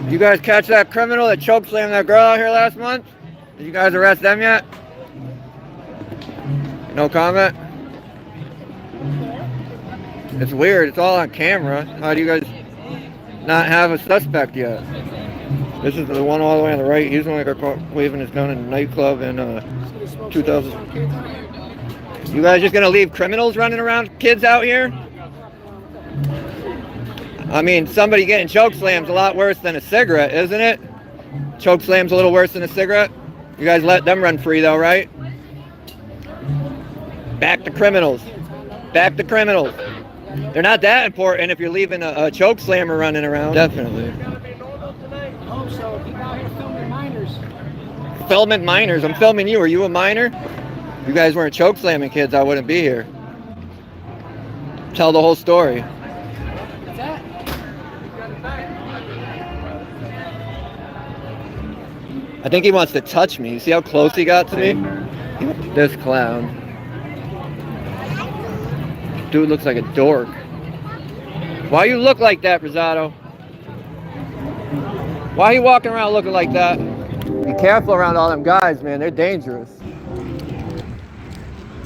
You guys catch that criminal that chokeslammed that girl out here last month? Did you guys arrest them yet? No comment? It's weird. It's all on camera. How do you guys not have a suspect yet? This is the one all the way on the right. He's the one that got caught waving his gun in a nightclub in 2000. You guys just gonna leave criminals running around, kids out here? I mean, somebody getting chokeslam's a lot worse than a cigarette, isn't it? Chokeslam's a little worse than a cigarette. You guys let them run free though, right? Back to criminals. Back to criminals. They're not that important if you're leaving a chokeslammer running around. Definitely. Filming minors. I'm filming you. Are you a minor? If you guys weren't chokeslamming kids, I wouldn't be here. Tell the whole story. I think he wants to touch me. You see how close he got to me? This clown. Dude looks like a dork. Why you look like that, Rosado? Why are you walking around looking like that? Be careful around all them guys, man. They're dangerous.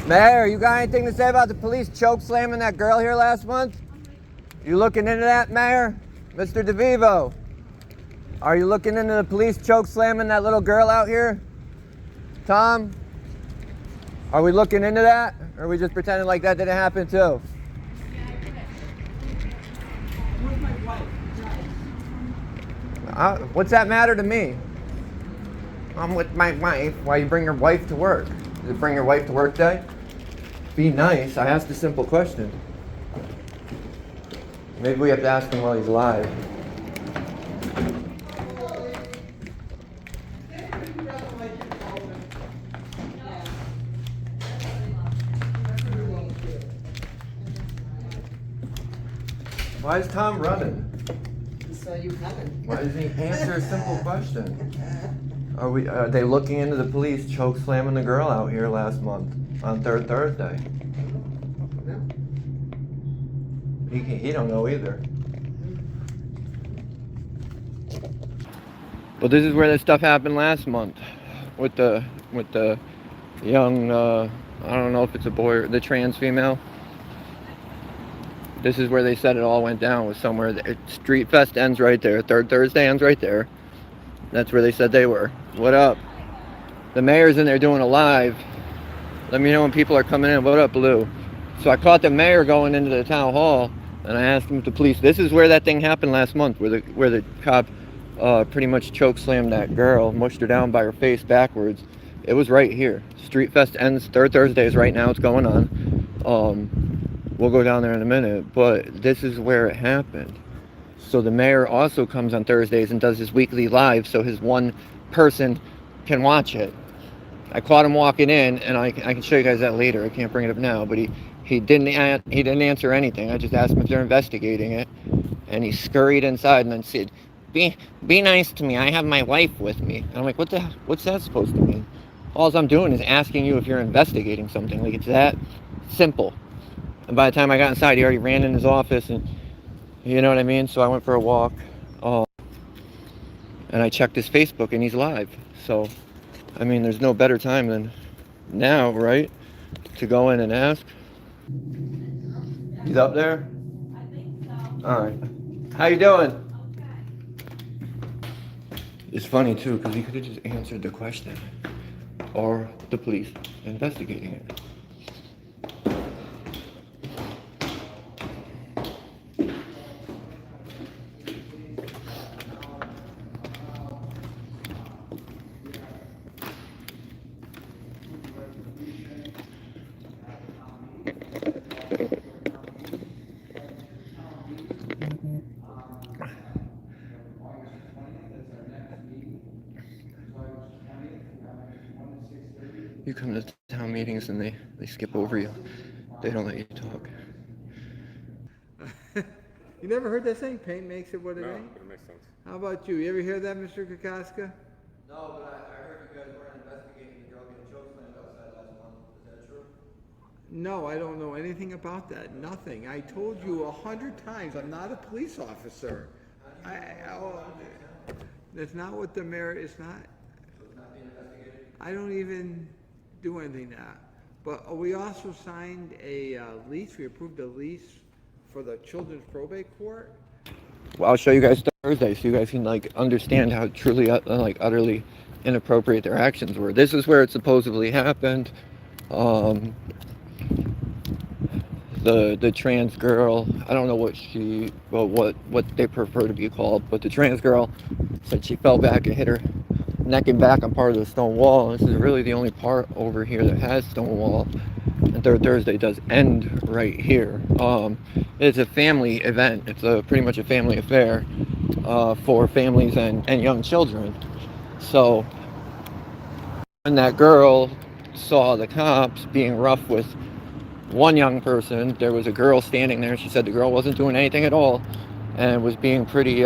Mayor, you got anything to say about the police choke slamming that girl here last month? You looking into that, Mayor? Mr. DeVivo? Are you looking into the police choke slamming that little girl out here? Tom? Are we looking into that? Or are we just pretending like that didn't happen too? What's that matter to me? I'm with my wife. Why you bring your wife to work? Does it bring your wife to work day? Be nice. I asked a simple question. Maybe we have to ask him while he's live. Why is Tom running? So you haven't. Why doesn't he answer a simple question? Are they looking into the police choke slamming the girl out here last month on Third Thursday? No. He don't know either. Well, this is where this stuff happened last month with the young I don't know if it's a boy or the trans female. This is where they said it all went down, was somewhere. Street Fest ends right there. Third Thursday ends right there. That's where they said they were. What up? The mayor's in there doing a live. Let me know when people are coming in. What up, Blue? So I caught the mayor going into the town hall, and I asked him if the police. This is where that thing happened last month, where the cop pretty much choke slammed that girl, mushed her down by her face backwards. It was right here. Street Fest ends Third Thursday is right now. It's going on. We'll go down there in a minute, but this is where it happened. So the mayor also comes on Thursdays and does his weekly live, so his one person can watch it. I caught him walking in, and I can show you guys that later. I can't bring it up now, but he didn't answer anything. I just asked him if they're investigating it, and he scurried inside and then said, "Be nice to me. I have my wife with me." And I'm like, what's that supposed to mean? All I'm doing is asking you if you're investigating something. Like, it's that simple. And by the time I got inside, he already ran in his office, and you know what I mean? So I went for a walk, and I checked his Facebook, and he's live. So, I mean, there's no better time than now, right? To go in and ask. He's up there? I think so. All right. How you doing? It's funny, too, because he could have just answered the question. Or the police investigating it. You come to town meetings and they skip over you. They don't let you talk. You never heard that saying, pain makes it what it ain't? No, it makes sense. How about you? You ever hear that, Mr. Kokoska? No, but I heard you guys weren't investigating the girl getting chokeslammed outside last month. Is that true? No, I don't know anything about that. Nothing. I told you 100 times, I'm not a police officer. That's not what the mayor, it's not. I don't even do anything now. But we also signed a lease, we approved a lease for the Children's Probate Court. Well, I'll show you guys Thursday so you guys can like understand how truly like utterly inappropriate their actions were. This is where it supposedly happened. The trans girl, I don't know what they prefer to be called, but the trans girl said she fell back and hit her neck and back on part of the stone wall. This is really the only part over here that has stone wall. And Third Thursday does end right here. It's a family event. It's pretty much a family affair for families and young children. So when that girl saw the cops being rough with one young person, there was a girl standing there. She said the girl wasn't doing anything at all and was being pretty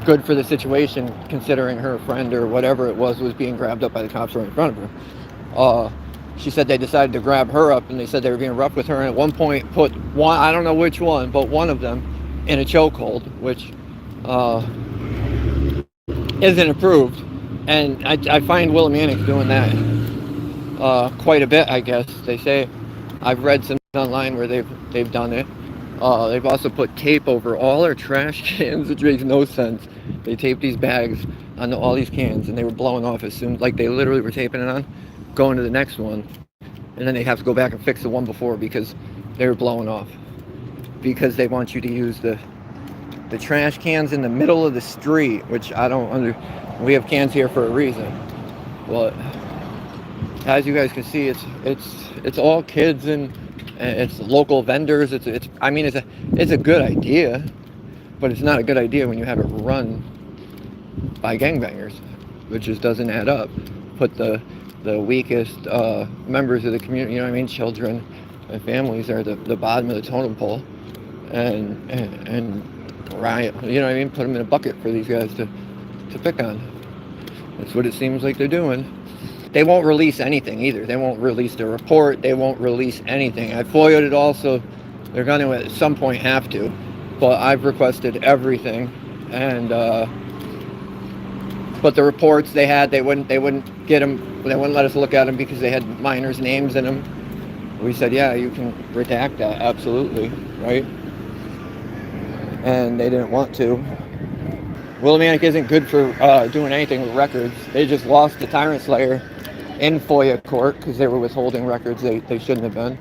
good for the situation, considering her friend or whatever it was being grabbed up by the cops right in front of her. She said they decided to grab her up, and they said they were being rough with her, and at one point put one, I don't know which one, but one of them in a chokehold, which isn't approved. And I find Willimantic doing that quite a bit, I guess. They say, I've read some online where they've done it. They've also put tape over all our trash cans, which makes no sense. They taped these bags onto all these cans, and they were blowing off as soon, like they literally were taping it on, going to the next one, and then they have to go back and fix the one before because they were blowing off. Because they want you to use the trash cans in the middle of the street, which I don't we have cans here for a reason. But as you guys can see, it's all kids and it's local vendors. It's a good idea, but it's not a good idea when you have it run by gangbangers, which just doesn't add up. Put the weakest members of the community, you know what I mean, children and families are the bottom of the totem pole, and riot, you know what I mean, put them in a bucket for these guys to pick on. That's what it seems like they're doing. They won't release anything either. They won't release the report. They won't release anything. I FOIA'd it also. They're going to at some point have to, but I've requested everything, and but the reports they wouldn't get them. They wouldn't let us look at them because they had minors' names in them. We said, yeah, you can redact that, absolutely, right? And they didn't want to. Willimantic isn't good for doing anything with records. They just lost the Tyrant Slayer in FOIA court because they were withholding records they shouldn't have been.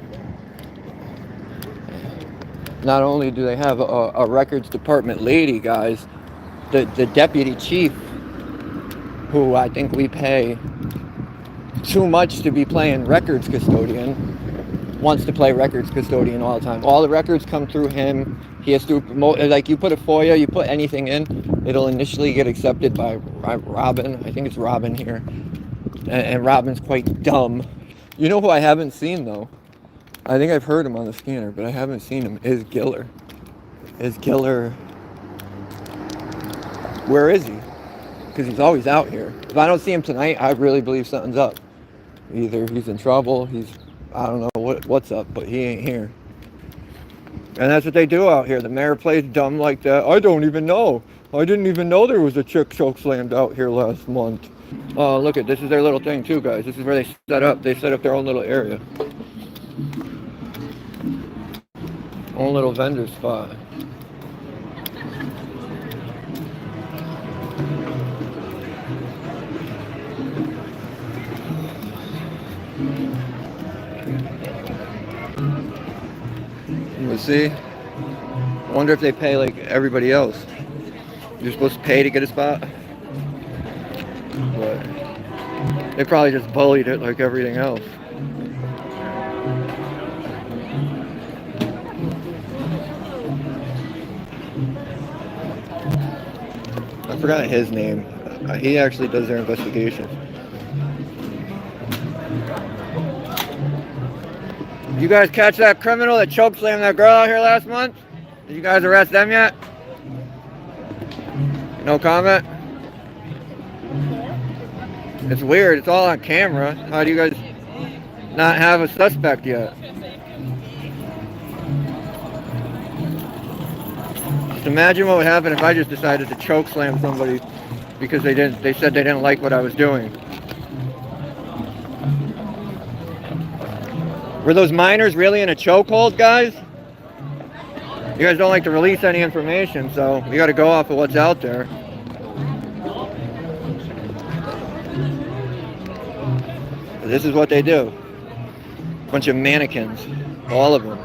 Not only do they have a records department lady, guys, the deputy chief, who I think we pay too much to be playing records custodian, wants to play records custodian all the time. All the records come through him. He has to promote, like you put a FOIA, you put anything in, it'll initially get accepted by Robin. I think it's Robin here. And Robin's quite dumb. You know who I haven't seen though? I think I've heard him on the scanner, but I haven't seen him, is Giller. Where is he? Because he's always out here. If I don't see him tonight, I really believe something's up. Either he's in trouble, I don't know what's up, but he ain't here. And that's what they do out here. The mayor plays dumb like that. I don't even know. I didn't even know there was a chick choke slammed out here last month. Oh, look this is their little thing too, guys. This is where they set up their own little area. Own little vendor spot. We'll see. I wonder if they pay like everybody else. You're supposed to pay to get a spot? But they probably just bullied it like everything else. I forgot his name. He actually does their investigation. You guys catch that criminal that choke slammed that girl out here last month? Did you guys arrest them yet? No comment? It's weird. It's all on camera. How do you guys not have a suspect yet? imagine what would happen if I just decided to choke slam somebody because they said they didn't like what I was doing. Were those minors really in a chokehold, guys? You guys don't like to release any information, so we got to go off of what's out there. This is what they do. Bunch of mannequins, all of them.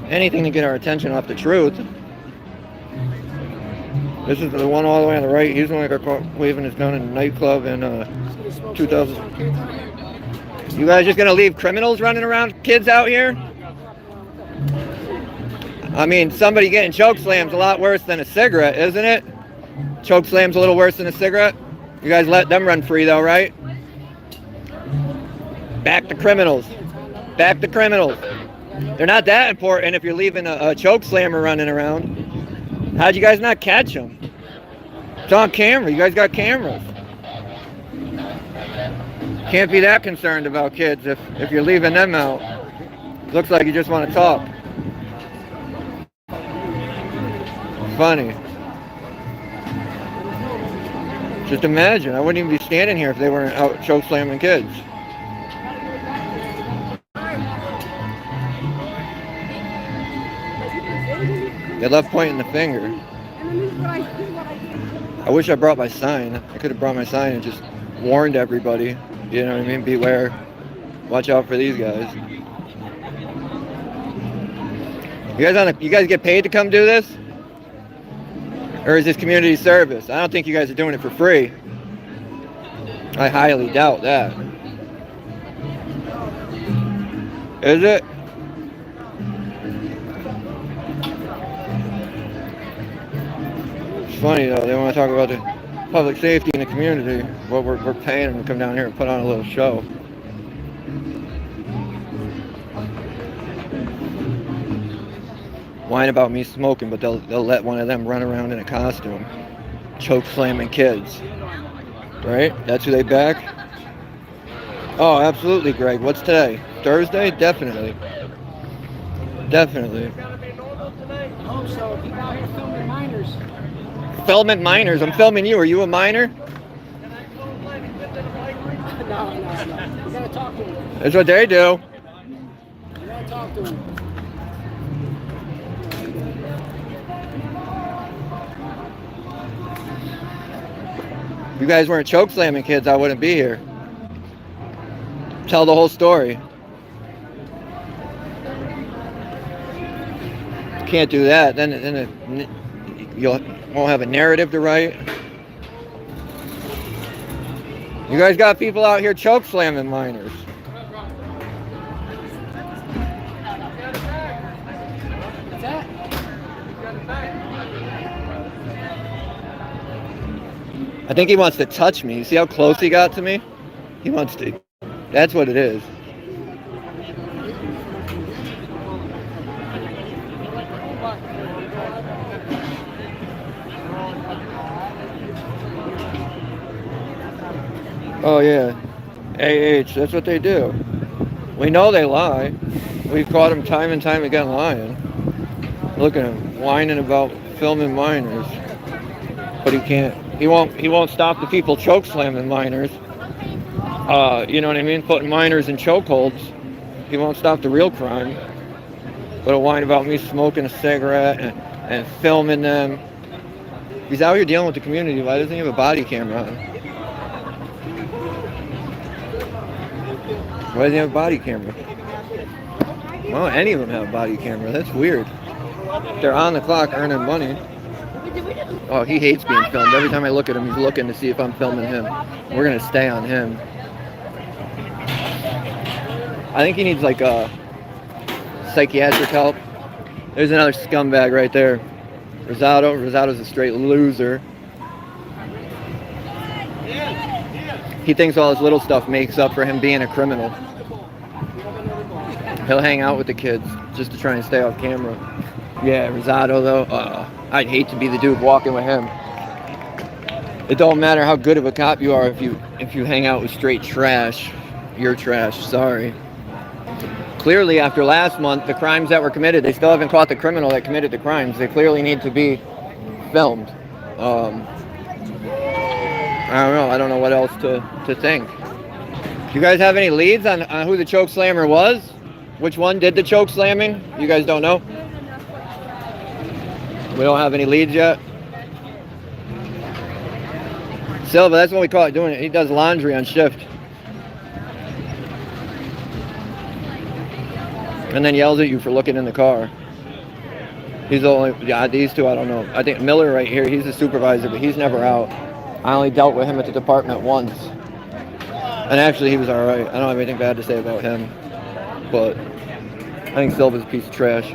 Anything to get our attention off the truth. This is the one all the way on the right. He's the one that got caught waving his gun in a nightclub in 2000. You guys just gonna leave criminals running around, kids out here? I mean, somebody getting choke slam's a lot worse than a cigarette, isn't it? Choke slam's a little worse than a cigarette. You guys let them run free though, right? Back to criminals. Back to criminals. They're not that important if you're leaving a choke slammer running around. How'd you guys not catch them? It's on camera. You guys got cameras. Can't be that concerned about kids if you're leaving them out. Looks like you just want to talk. Funny. Just imagine, I wouldn't even be standing here if they weren't out choke slamming kids. They love pointing the finger. I wish I brought my sign. I could have brought my sign and just warned everybody. You know what I mean? Beware. Watch out for these guys. You guys get paid to come do this? Or is this community service? I don't think you guys are doing it for free. I highly doubt that. Is it? It's funny though, they want to talk about the public safety in the community. Well, we're paying them to come down here and put on a little show. Whine about me smoking, but they'll let one of them run around in a costume, choke slamming kids. Right? That's who they back? Oh, absolutely, Greg. What's today? Thursday? Definitely. Definitely. Oh, so people out here filming minors. Filming minors? I'm filming you. Are you a minor? No. You gotta talk to them. That's what they do. You gotta talk to them. If you guys weren't choke slamming kids, I wouldn't be here. Tell the whole story. Can't do that. Then you won't have a narrative to write. You guys got people out here choke slamming minors. What's that? I think he wants to touch me. You see how close he got to me? He wants to. That's what it is. Oh yeah. AH, that's what they do. We know they lie. We've caught him time and time again lying. Look at him, whining about filming minors. But he can't. He won't stop the people choke slamming minors. You know what I mean? Putting minors in chokeholds. He won't stop the real crime. But a whine about me smoking a cigarette and filming them. He's out here dealing with the community. Why doesn't he have a body camera on? Why doesn't he have a body camera? Well, any of them have a body camera. That's weird. They're on the clock earning money. Oh, he hates being filmed. Every time I look at him, he's looking to see if I'm filming him. We're going to stay on him. I think he needs like psychiatric help. There's another scumbag right there. Rosado's a straight loser. He thinks all his little stuff makes up for him being a criminal. He'll hang out with the kids just to try and stay off camera. Yeah, Rosado though, I'd hate to be the dude walking with him. It don't matter how good of a cop you are if you hang out with straight trash. You're trash, sorry. clearly after last month, the crimes that were committed, they still haven't caught the criminal that committed the crimes. They clearly need to be filmed. I don't know. I don't know what else to think. Do you guys have any leads on who the choke slammer was? Which one did the choke slamming? You guys don't know? We don't have any leads yet. Silva, that's what we call it doing it. He does laundry on shift. And then yells at you for looking in the car. He's the only, yeah, these two, I don't know. I think Miller right here, he's the supervisor, but he's never out. I only dealt with him at the department once. And actually, he was all right. I don't have anything bad to say about him. But I think Silva's a piece of trash.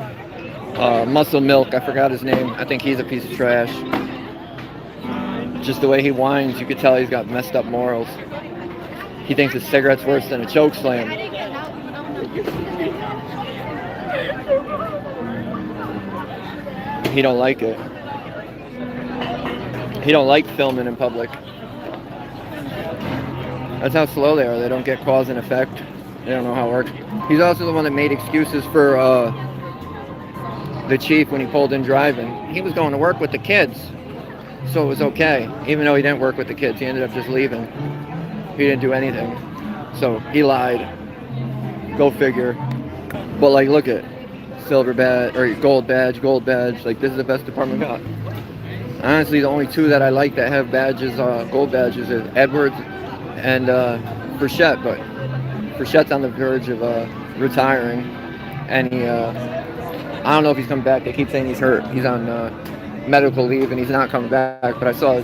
Muscle Milk, I forgot his name. I think he's a piece of trash. Just the way he whines, you could tell he's got messed up morals. He thinks a cigarette's worse than a choke slam. He don't like it. He don't like filming in public. That's how slow they are. They don't get cause and effect. They don't know how it works. He's also the one that made excuses for the chief when he pulled in driving. He was going to work with the kids, so it was okay. Even though he didn't work with the kids, he ended up just leaving. He didn't do anything. So he lied. Go figure. But like, look at silver badge or gold badge. Like, this is the best department we got. Honestly, the only two that I like that have badges, gold badges, is Edwards and Frechette. But Frechette's on the verge of retiring, and he, I don't know if he's coming back. They keep saying he's hurt. He's on medical leave, and he's not coming back. But I saw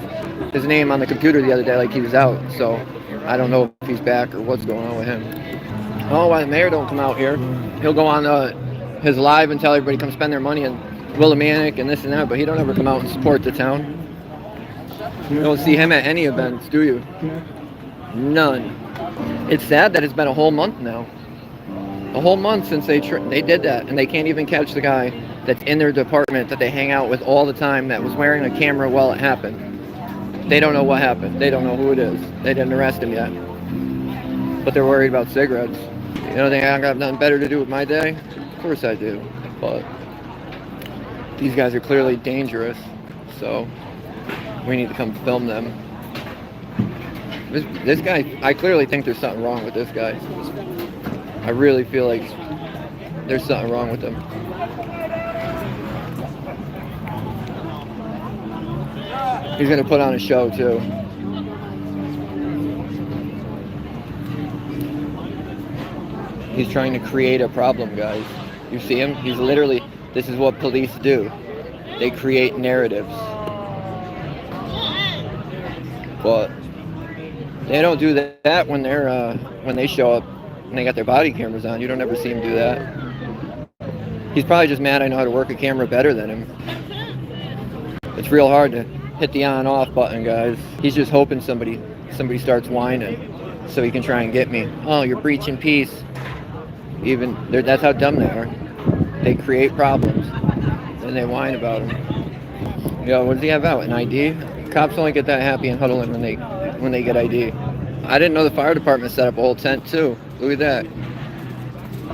his name on the computer the other day, like he was out. So I don't know if he's back or what's going on with him. Oh, why the mayor don't come out here? He'll go on his live and tell everybody come spend their money in Willimantic and this and that, but he don't ever come out and support the town. You don't see him at any events, do you? None. It's sad that it's been a whole month now. A whole month since they did that, and they can't even catch the guy that's in their department that they hang out with all the time that was wearing a camera while it happened. They don't know what happened. They don't know who it is. They didn't arrest him yet. But they're worried about cigarettes. You know, think I got nothing better to do with my day? Of course I do. But these guys are clearly dangerous, so we need to come film them. This guy, I clearly think there's something wrong with this guy. I really feel like there's something wrong with him. He's gonna put on a show too. He's trying to create a problem, guys. You see him? He's literally, this is what police do. They create narratives. But they don't do that when they show up and they got their body cameras on. You don't ever see him do that. He's probably just mad I know how to work a camera better than him. It's real hard to hit the on-off button, guys. He's just hoping somebody starts whining so he can try and get me. Oh, you're breaching peace. That's how dumb they are. They create problems and they whine about them. Yo, what does he have out? An ID? Cops only get that happy and huddling when they get ID. I didn't know the fire department set up a whole tent too. Look at that.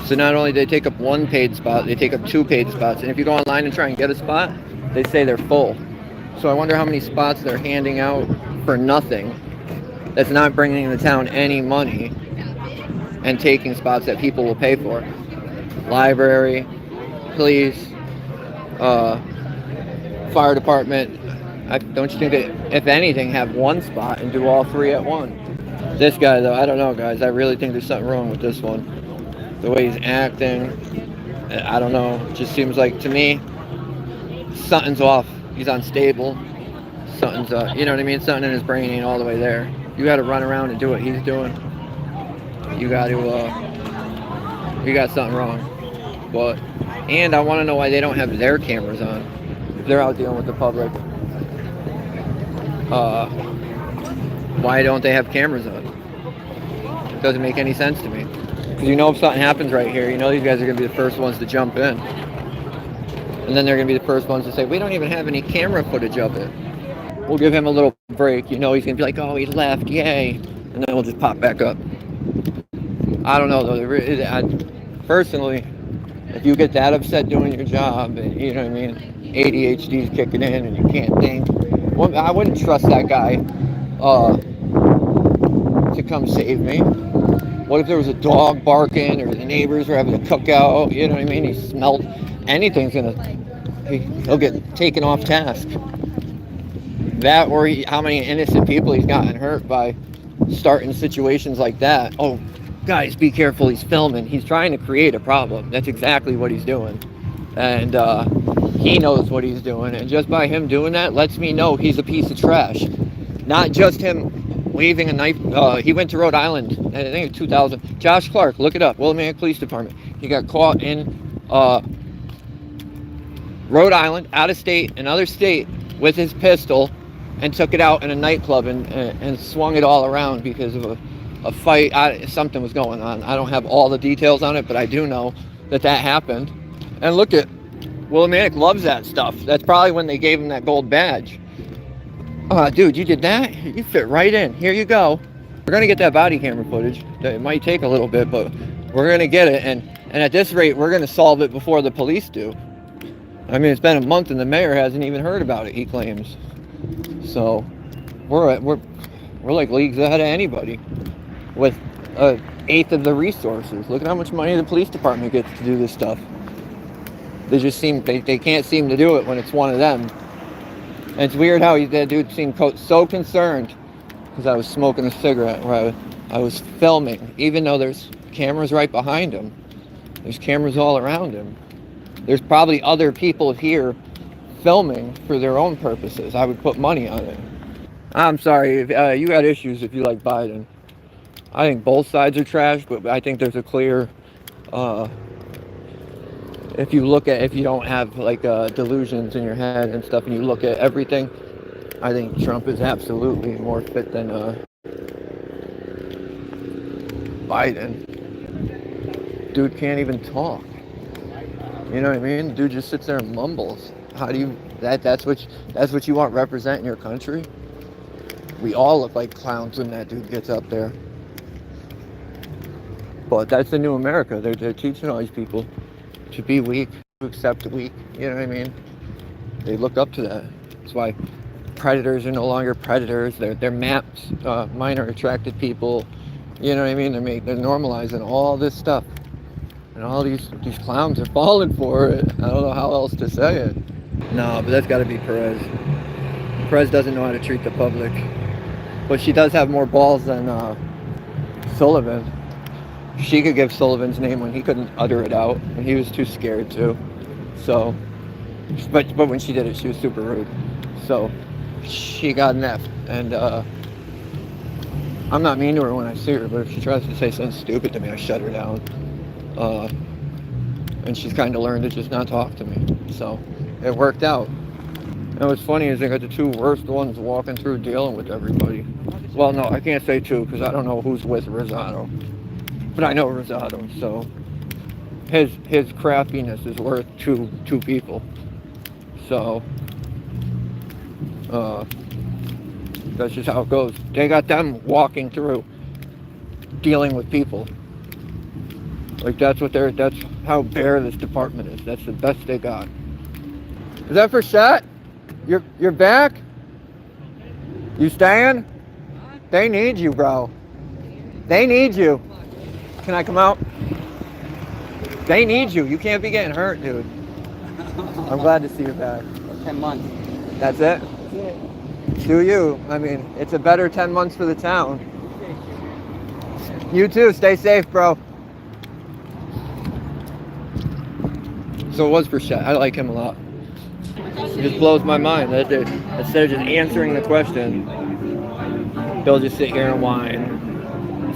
So not only do they take up one paid spot, they take up two paid spots. And if you go online and try and get a spot, they say they're full. So I wonder how many spots they're handing out for nothing. That's not bringing the town any money and taking spots that people will pay for. Library, police, fire department. Don't you think that, if anything, have one spot and do all three at once? This guy, though, I don't know, guys. I really think there's something wrong with this one. The way he's acting, I don't know. It just seems like, to me, something's off. He's unstable. Something's, you know what I mean? Something in his brain ain't all the way there. You got to run around and do what he's doing. You got to, you got something wrong. But, and I want to know why they don't have their cameras on. If they're out dealing with the public. Why don't they have cameras on? It doesn't make any sense to me. Because you know if something happens right here, you know these guys are going to be the first ones to jump in. And then they're going to be the first ones to say, we don't even have any camera footage of it. We'll give him a little break. You know he's going to be like, oh, he left, yay. And then we'll just pop back up. I don't know, though. personally, if you get that upset doing your job, and you know what I mean, ADHD's kicking in and you can't think, well, I wouldn't trust that guy to come save me. What if there was a dog barking or the neighbors were having a cookout? You know what I mean? He smelled anything's he'll get taken off task. That or how many innocent people he's gotten hurt by starting situations like that. Oh, guys, be careful, he's filming. He's trying to create a problem. That's exactly what he's doing. And he knows what he's doing. And just by him doing that lets me know he's a piece of trash. Not just him waving a knife. He went to Rhode Island, I think in 2000. Josh Clark, look it up, Willimantic Police Department. He got caught in Rhode Island, out of state, another state, with his pistol, and took it out in a nightclub and swung it all around because of a fight. Something was going on. I don't have all the details on it, but I do know that happened. And look at, Willimantic loves that stuff. That's probably when they gave him that gold badge. Dude, you did that? You fit right in. Here you go. We're going to get that body camera footage. It might take a little bit, but we're going to get it. And at this rate, we're going to solve it before the police do. I mean, it's been a month and the mayor hasn't even heard about it, he claims. So we're like leagues ahead of anybody with an eighth of the resources. Look at how much money the police department gets to do this stuff. They just they can't seem to do it when it's one of them. And it's weird how that dude seemed so concerned because I was smoking a cigarette where I was filming, even though there's cameras right behind him. There's cameras all around him. There's probably other people here filming for their own purposes. I would put money on it. I'm sorry, if you got issues if you like Biden. I think both sides are trash, but I think there's a clear, if you don't have like delusions in your head and stuff, and you look at everything, I think Trump is absolutely more fit than Biden. Dude can't even talk. You know what I mean? Dude just sits there and mumbles. How do you, that's what you want representing your country? We all look like clowns when that dude gets up there. But that's the new America. They're teaching all these people to be weak, to accept weak. You know what I mean? They look up to that. That's why predators are no longer predators. They're maps, minor attracted people. You know what I mean? They're normalizing all this stuff. And all these clowns are falling for it. I don't know how else to say it. No, but that's got to be Perez. Perez doesn't know how to treat the public. But she does have more balls than Sullivan. She could give Sullivan's name when he couldn't utter it out. And he was too scared to. So, but when she did it, she was super rude. So, she got an F. And I'm not mean to her when I see her, but if she tries to say something stupid to me, I shut her down. And she's kind of learned to just not talk to me. So it worked out. And what's funny is they got the two worst ones walking through dealing with everybody. Well, no, I can't say two because I don't know who's with Rosado. But I know Rosado, so his craftiness is worth two people. So that's just how it goes. They got them walking through dealing with people. Like that's how bare this department is. That's the best they got. Is that for shot? You're back? You staying? They need you, bro. They need you. Can I come out? They need you. You can't be getting hurt, dude. I'm glad to see you back. 10 months. That's it? That's it. Do you? I mean, it's a better 10 months for the town. You too. Stay safe, bro. So it was for Chet. I like him a lot. It just blows my mind that instead of just answering the question, they'll just sit here and whine.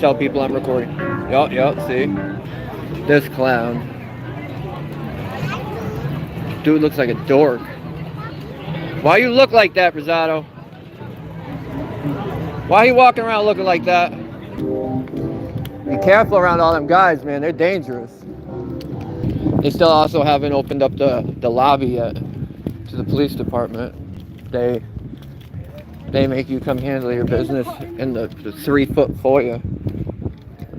Tell people I'm recording. Yup, see? This clown. Dude looks like a dork. Why you look like that, Rosado? Why you walking around looking like that? Be careful around all them guys, man. They're dangerous. They still also haven't opened up the lobby yet to the police department. They make you come handle your business in the 3-foot foyer.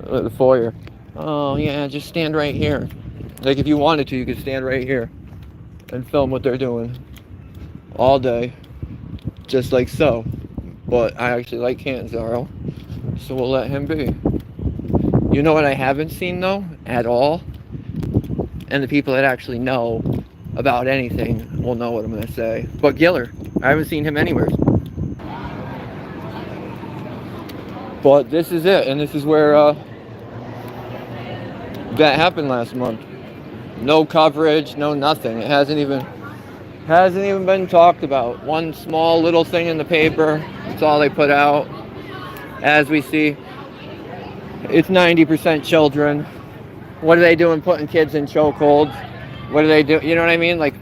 The foyer. Oh yeah, just stand right here. Like if you wanted to, you could stand right here and film what they're doing all day, just like so. But I actually like Canzaro, so we'll let him be. You know what I haven't seen though, at all? And the people that actually know about anything will know what I'm gonna say. But Giller, I haven't seen him anywhere. But this is it, and this is where that happened last month. No coverage, no nothing. It hasn't even been talked about. One small little thing in the paper. That's all they put out. As we see, it's 90% children. What are they doing putting kids in chokeholds? What do they do? You know what I mean? Like,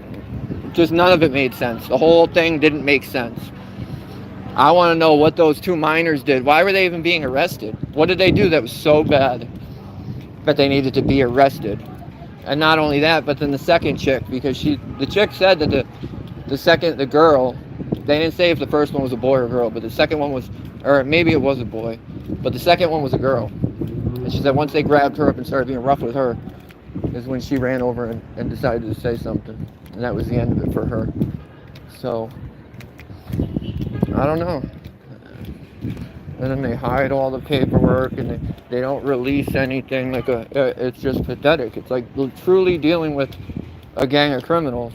just none of it made sense. The whole thing didn't make sense. I want to know what those 2 minors did. Why were they even being arrested? What did they do that was so bad that they needed to be arrested? And not only that, but then the second chick, because the chick said that the girl, they didn't say if the first one was a boy or a girl, but the second one was, or maybe it was a boy, but the second one was a girl. And she said once they grabbed her up and started being rough with her, is when she ran over and decided to say something. And that was the end of it for her. So, I don't know. And then they hide all the paperwork and they don't release anything. It's just pathetic. It's like truly dealing with a gang of criminals.